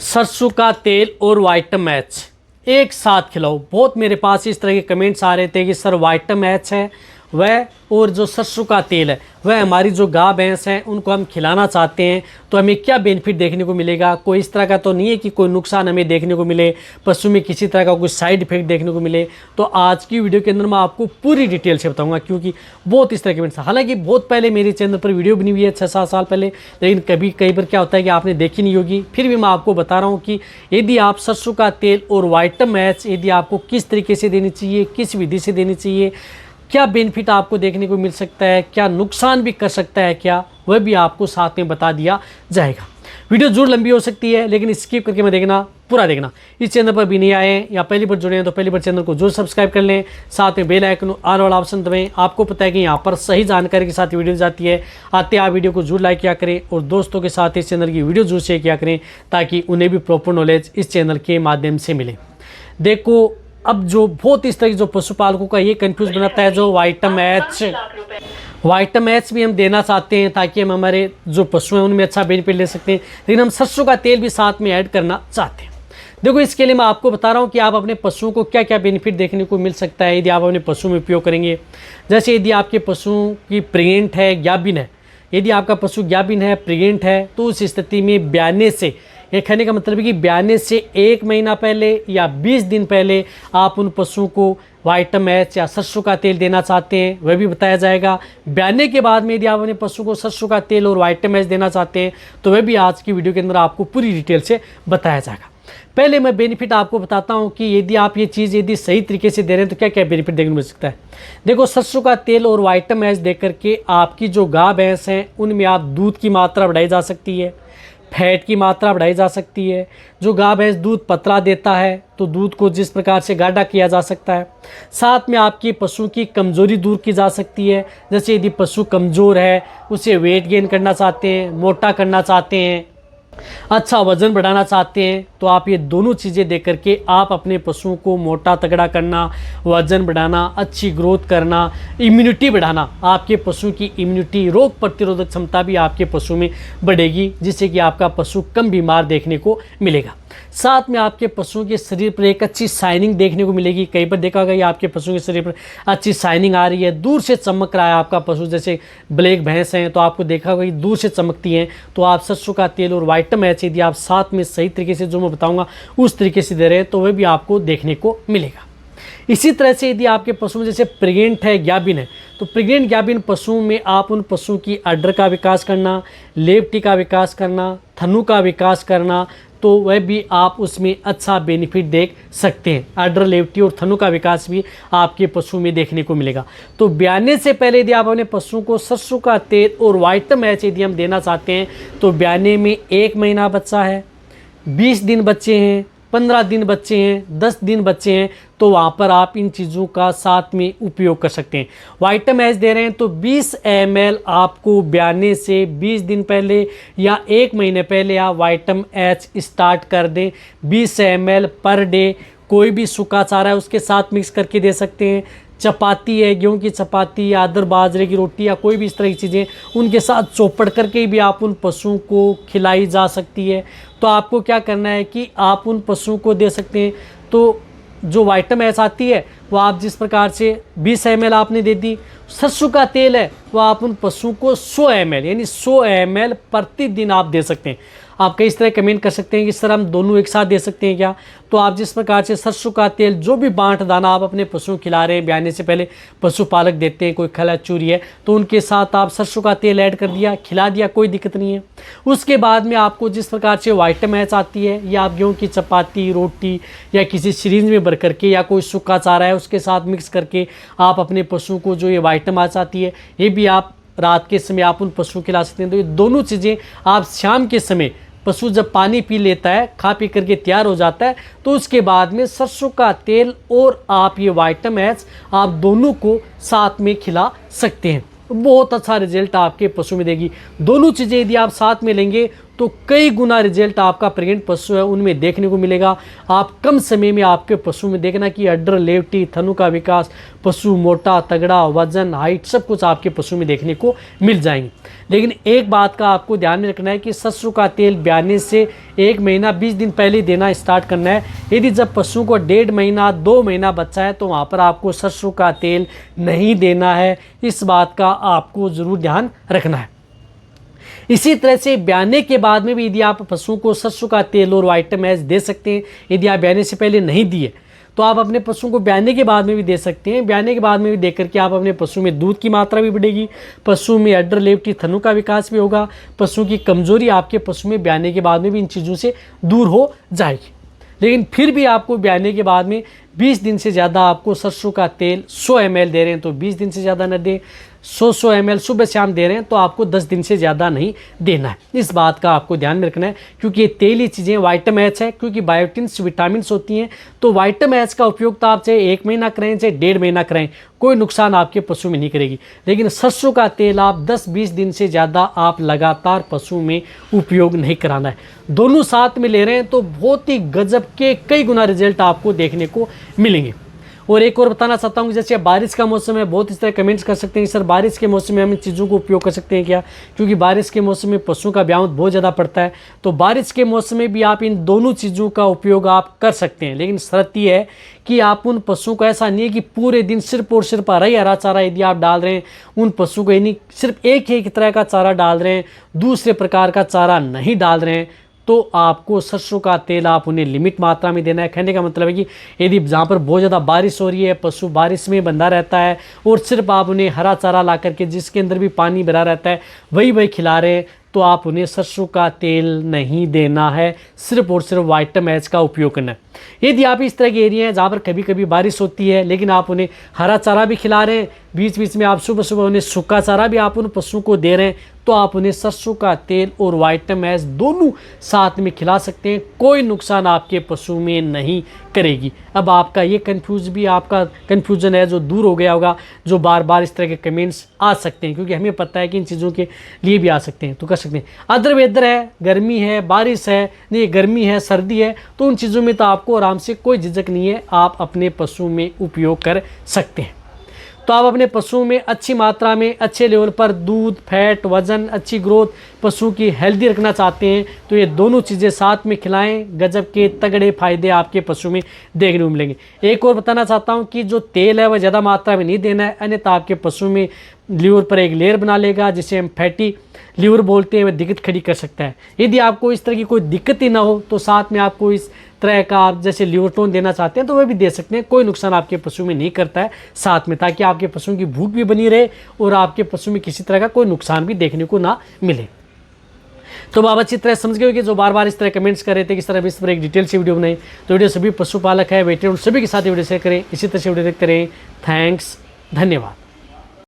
सरसों का तेल और वाइटम एच एक साथ खिलाओ। बहुत मेरे पास इस तरह के कमेंट्स आ रहे थे कि सर वाइटम एच है वह और जो सरसों का तेल है वह हमारी जो गाय भैंस हैं उनको हम खिलाना चाहते हैं तो हमें क्या बेनिफिट देखने को मिलेगा। कोई इस तरह का तो नहीं है कि कोई नुकसान हमें देखने को मिले, पशु में किसी तरह का कोई साइड इफेक्ट देखने को मिले। तो आज की वीडियो के अंदर मैं आपको पूरी डिटेल से बताऊंगा, क्योंकि बहुत इस तरह के कमेंट्स। हालांकि बहुत पहले मेरे चैनल पर वीडियो बनी हुई है 6-7 साल पहले, लेकिन कई बार क्या होता है कि आपने देखी नहीं होगी। फिर भी मैं आपको बता रहा हूँ कि यदि आप सरसों का तेल और वाइटम एच यदि आपको किस तरीके से देनी चाहिए, किस विधि से देनी चाहिए, क्या बेनिफिट आपको देखने को मिल सकता है, क्या नुकसान भी कर सकता है क्या, वह भी आपको साथ में बता दिया जाएगा। वीडियो जरूर लंबी हो सकती है लेकिन स्किप करके मैं देखना, पूरा देखना। इस चैनल पर भी नहीं आए या पहली बार जुड़े हैं तो पहली बार चैनल को जरूर सब्सक्राइब कर लें, साथ में बेल आइकन ऑल वाला ऑप्शन दबाएं। आपको पता है कि यहाँ पर सही जानकारी के साथ वीडियो जाती है। आते आप वीडियो को जरूर लाइक किया करें और दोस्तों के साथ इस चैनल की वीडियो जरूर शेयर किया करें ताकि उन्हें भी प्रॉपर नॉलेज इस चैनल के माध्यम से मिले। देखो, अब जो बहुत इस तरह की जो पशुपालकों का ये कंफ्यूज बनाता है, जो वाइटम एच भी हम देना चाहते हैं ताकि हम हमारे जो पशु हैं उनमें अच्छा बेनिफिट ले सकते हैं, लेकिन हम सरसों का तेल भी साथ में ऐड करना चाहते हैं। देखो, इसके लिए मैं आपको बता रहा हूँ कि आप अपने पशुओं को क्या क्या बेनिफिट देखने को मिल सकता है यदि आप अपने पशु में उपयोग करेंगे। जैसे यदि आपके पशु की प्रेग्नेंट है, ज्ञाबिन है, यदि आपका पशु ज्ञाबिन है, प्रेग्नेंट है, तो उस स्थिति में ब्याने से, ये कहने का मतलब है कि ब्याने से 1 महीना पहले या 20 दिन पहले आप उन पशुओं को वाइटम एच या सरसों का तेल देना चाहते हैं, वह भी बताया जाएगा। ब्याने के बाद में यदि आप अपने पशु को सरसों का तेल और वाइटम एच देना चाहते हैं तो वह भी आज की वीडियो के अंदर आपको पूरी डिटेल से बताया जाएगा। पहले मैं बेनिफिट आपको बताता हूं कि यदि आप ये चीज़ यदि सही तरीके से दे रहे हैं तो क्या क्या बेनिफिट देखने को मिल सकता है। देखो, सरसों का तेल और वाइटम एच दे करके आपकी जो गाय भैंस हैं उनमें आप दूध की मात्रा बढ़ाई जा सकती है, फैट की मात्रा बढ़ाई जा सकती है। जो गाय भैंस दूध पतला देता है तो दूध को जिस प्रकार से गाढ़ा किया जा सकता है। साथ में आपके पशु की कमज़ोरी दूर की जा सकती है। जैसे यदि पशु कमज़ोर है, उसे वेट गेन करना चाहते हैं, मोटा करना चाहते हैं, अच्छा वजन बढ़ाना चाहते हैं, तो आप ये दोनों चीज़ें दे करके आप अपने पशुओं को मोटा तगड़ा करना, वजन बढ़ाना, अच्छी ग्रोथ करना, इम्यूनिटी बढ़ाना, आपके पशु की इम्यूनिटी, रोग प्रतिरोधक क्षमता भी आपके पशु में बढ़ेगी, जिससे कि आपका पशु कम बीमार देखने को मिलेगा। साथ में आपके पशुओं के शरीर पर एक अच्छी शाइनिंग देखने को मिलेगी। कई बार देखा गया आपके पशुओं के शरीर पर अच्छी शाइनिंग आ रही है, दूर से चमक रहा है आपका पशु। जैसे ब्लैक भैंस हैं तो आपको देखा होगा कि दूर से चमकती हैं, तो आप सरसों का तेल और वाइटम एच यदि आप साथ में सही तरीके से जो मैं बताऊंगा उस तरीके से दे रहे हैं तो वह भी आपको देखने को मिलेगा। इसी तरह से यदि आपके पशु में जैसे प्रेग्नेंट है, ज्ञाबिन है, तो प्रेग्नेंट ज्ञाबिन पशुओं में आप उन पशुओं की अड्डर का विकास करना, लेवटी का विकास करना, थनु का विकास करना, तो वह भी आप उसमें अच्छा बेनिफिट देख सकते हैं। अड्डर, लेवटी और थनु का विकास भी आपके पशु में देखने को मिलेगा। तो ब्याने से पहले यदि आप अपने पशुओं को सरसों का तेल और वाइटम एच यदि हम देना चाहते हैं तो ब्याने में 1 महीना बच्चा है, 20 दिन बच्चे हैं, 15 दिन बच्चे हैं, 10 दिन बच्चे हैं, तो वहाँ पर आप इन चीज़ों का साथ में उपयोग कर सकते हैं। वाइटम एच दे रहे हैं तो 20 ml आपको ब्याने से 20 दिन पहले या 1 महीने पहले आप वाइटम एच स्टार्ट कर दें। 20 ml पर डे, कोई भी सूखा चारा है उसके साथ मिक्स करके दे सकते हैं। चपाती है, गेहूं की चपाती या अदर बाजरे की रोटी या कोई भी इस तरह की चीज़ें उनके साथ चौपड़ करके भी आप उन पशुओं को खिलाई जा सकती है। तो आपको क्या करना है कि आप उन पशुओं को दे सकते हैं। तो जो वाइटम एच आती है वो आप जिस प्रकार से 20 ml आपने दे दी, सरसों का तेल है वो आप उन पशुओं को 100 ml यानी 100 ml प्रतिदिन आप दे सकते हैं। आप कई इस तरह कमेंट कर सकते हैं कि सर हम दोनों एक साथ दे सकते हैं क्या। तो आप जिस प्रकार से सरसों का तेल जो भी बांट दाना आप अपने पशुओं खिला रहे हैं, ब्याने से पहले पशुपालक देते हैं, कोई खला चूरी है तो उनके साथ आप सरसों का तेल ऐड कर दिया, खिला दिया, कोई दिक्कत नहीं है। उसके बाद में आपको जिस प्रकार से वाइटम एच आती है या आप गेहूँ की चपाती, रोटी या किसी सीरीज में भर करके या कोई सूखा चारा है उसके साथ मिक्स करके आप अपने पशुओं को जो ये वाइटम एच आती है ये भी आप रात के समय आप उन पशुओं खिला सकते हैं। तो ये दोनों चीज़ें आप शाम के समय पशु जब पानी पी लेता है, खा पी करके तैयार हो जाता है, तो उसके बाद में सरसों का तेल और आप ये वाइटम एच आप दोनों को साथ में खिला सकते हैं। बहुत अच्छा रिजल्ट आपके पशु में देगी। दोनों चीज़ें यदि आप साथ में लेंगे तो कई गुना रिजल्ट आपका प्रेग्नेंट पशु है उनमें देखने को मिलेगा। आप कम समय में आपके पशु में देखना कि अड्डर, लेवटी, थनु का विकास, पशु मोटा तगड़ा, वजन, हाइट सब कुछ आपके पशु में देखने को मिल जाएंगे। लेकिन एक बात का आपको ध्यान में रखना है कि सरसों का तेल ब्याने से 1 महीना 20 दिन पहले देना स्टार्ट करना है। यदि जब पशु को 1.5 महीना 2 महीना बचा है तो वहाँ पर आपको सरसों का तेल नहीं देना है। इस बात का आपको ज़रूर ध्यान रखना है। इसी तरह से ब्याने के बाद में भी यदि आप पशु को सरसों का तेल और वाइटामैक्स दे सकते हैं। यदि आप ब्याने से पहले नहीं दिए तो आप अपने पशु को ब्याने के बाद में भी दे सकते हैं। ब्याने के बाद में भी दे करके आप अपने पशु में दूध की मात्रा भी बढ़ेगी, पशु में अड्डर लेवटी थनों का विकास भी होगा, पशु की कमजोरी आपके पशु में ब्याने के बाद में भी इन चीज़ों से दूर हो जाएगी। लेकिन फिर भी आपको ब्याने के बाद में 20 दिन से ज़्यादा आपको सरसों का तेल 100 ml दे रहे हैं तो 20 दिन से ज़्यादा न दें। 100 ml सुबह शाम दे रहे हैं तो आपको 10 दिन से ज़्यादा नहीं देना है। इस बात का आपको ध्यान में रखना है क्योंकि ये तेली चीज़ें वाइटामैक्स है, क्योंकि बायोटिन्स विटामिन्स होती हैं। तो वाइटामैक्स का उपयोग तो आप चाहे 1 महीना करें चाहे 1.5 महीना करें, कोई नुकसान आपके पशु में नहीं करेगी। लेकिन सरसों का तेल आप 10-20 दिन से ज़्यादा आप लगातार पशु में उपयोग नहीं कराना है। दोनों साथ में ले रहे हैं तो बहुत ही गजब के कई गुना रिजल्ट आपको देखने को मिलेंगे। और एक और बताना चाहता हूँ कि जैसे बारिश का मौसम है, बहुत इस तरह कमेंट्स कर सकते हैं सर बारिश के मौसम में हम इन चीज़ों को उपयोग कर सकते हैं क्या, क्योंकि बारिश के मौसम में पशुओं का व्यायाम बहुत ज़्यादा पड़ता है। तो बारिश के मौसम में भी आप इन दोनों चीज़ों का उपयोग आप कर सकते हैं। लेकिन शर्त यह है कि आप उन पशुओं को ऐसा नहीं है कि पूरे दिन सिर्फ और सिर्फ हरा चारा यदि आप डाल रहे हैं, उन पशुओं को यानी सिर्फ एक ही तरह का चारा डाल रहे हैं, दूसरे प्रकार का चारा नहीं डाल रहे हैं, तो आपको सरसों का तेल आप उन्हें लिमिट मात्रा में देना है। कहने का मतलब है कि यदि जहाँ पर बहुत ज़्यादा बारिश हो रही है, पशु बारिश में बंधा रहता है और सिर्फ आप उन्हें हरा चारा ला करके जिसके अंदर भी पानी भरा रहता है वही खिला रहे हैं, तो आप उन्हें सरसों का तेल नहीं देना है, सिर्फ और सिर्फ वाइटामैक्स का उपयोग करना है। यदि आप इस तरह के एरिया हैं जहाँ पर कभी कभी बारिश होती है लेकिन आप उन्हें हरा चारा भी खिला रहे हैं, बीच बीच में आप सुबह सुबह उन्हें सूखा चारा भी आप उन पशुओं को दे रहे हैं, तो आप उन्हें सरसों का तेल और वाइटामैक्स दोनों साथ में खिला सकते हैं। कोई नुकसान आपके पशु में नहीं करेगी। अब आपका ये आपका कन्फ्यूज़न है जो दूर हो गया होगा, जो बार बार इस तरह के कमेंट्स आ सकते हैं, क्योंकि हमें पता है कि इन चीज़ों के लिए भी आ सकते हैं तो कर सकते हैं। अदर वेदर है, गर्मी है, बारिश है, नहीं गर्मी है, सर्दी है, तो उन चीज़ों में तो आपको आराम से कोई झिझक नहीं है, आप अपने पशु में उपयोग कर सकते हैं। तो आप अपने पशुओं में अच्छी मात्रा में अच्छे लेवल पर दूध, फैट, वजन, अच्छी ग्रोथ, पशु की हेल्दी रखना चाहते हैं तो ये दोनों चीज़ें साथ में खिलाएं, गजब के तगड़े फायदे आपके पशु में देखने को मिलेंगे। एक और बताना चाहता हूं कि जो तेल है वह ज़्यादा मात्रा में नहीं देना है, अन्यथा आपके पशु में लीवर पर एक लेयर बना लेगा जिसे हम फैटी लीवर बोलते हैं, वह दिक्कत खड़ी कर सकता है। यदि आपको इस तरह की कोई दिक्कत ही ना हो तो साथ में आपको इस तरह का आप जैसे लीवरटोन देना चाहते हैं तो वह भी दे सकते हैं, कोई नुकसान आपके पशु में नहीं करता है साथ में, ताकि आपके पशुओं की भूख भी बनी रहे और आपके पशु में किसी तरह का कोई नुकसान भी देखने को ना मिले। तो आप अच्छी तरह समझ गए कि जो बार बार इस तरह कमेंट्स कर रहे थे किस तरह इस पर एक डिटेल से वीडियो बनाई, तो वीडियो सभी पशुपालक है, वेटरनरी सभी के साथ वीडियो शेयर करें। इसी तरह से वीडियो देखते रहें। थैंक्स, धन्यवाद।